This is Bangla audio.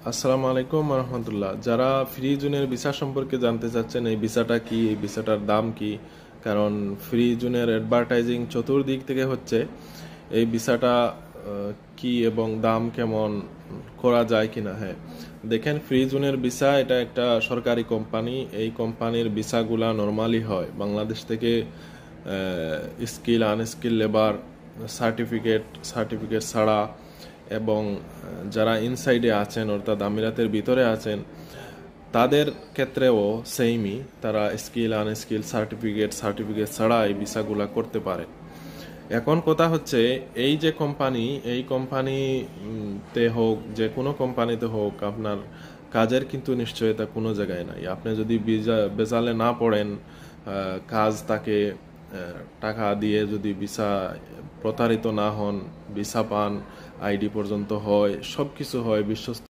আসসালামু আলাইকুম রহমতুল্লাহ। যারা ফ্রি জোনের ভিসা সম্পর্কে জানতে চাচ্ছেন, এই ভিসাটা কি, এই ভিসাটার দাম কি, কারণ ফ্রি জোনের অ্যাডভার্টাইজিং চতুর্দিক থেকে হচ্ছে। এই ভিসাটা কি এবং দাম কেমন, করা যায় কিনা। হ্যাঁ, দেখেন, ফ্রি জোনের ভিসা এটা একটা সরকারি কোম্পানি। এই কোম্পানির ভিসাগুলা নর্মালি হয় বাংলাদেশ থেকে skill unskilled labour certificate certificate ছাড়া, এবং যারা ইনসাইডে আছেন অর্থাৎ আমিরাতের ভিতরে আছেন তাদের ক্ষেত্রেও সেমই, তারা স্কিল আনস্কিল সার্টিফিকেট ছাড়া এই ভিসাগুলা করতে পারে। এখন কথা হচ্ছে, এই যে কোম্পানি, এই কোম্পানিতে হোক, যে কোনো কোম্পানিতে হোক, আপনার কাজের কিন্তু নিশ্চয়তা কোনো জায়গায় নাই। আপনি যদি বেজালে না পড়েন, কাজ তাকে টাকা দিয়ে যদি ভিসা প্রতারিত না হন, ভিসা পান, আইডি পর্যন্ত হয়, সব কিছু হয়, বিশ্বস্ত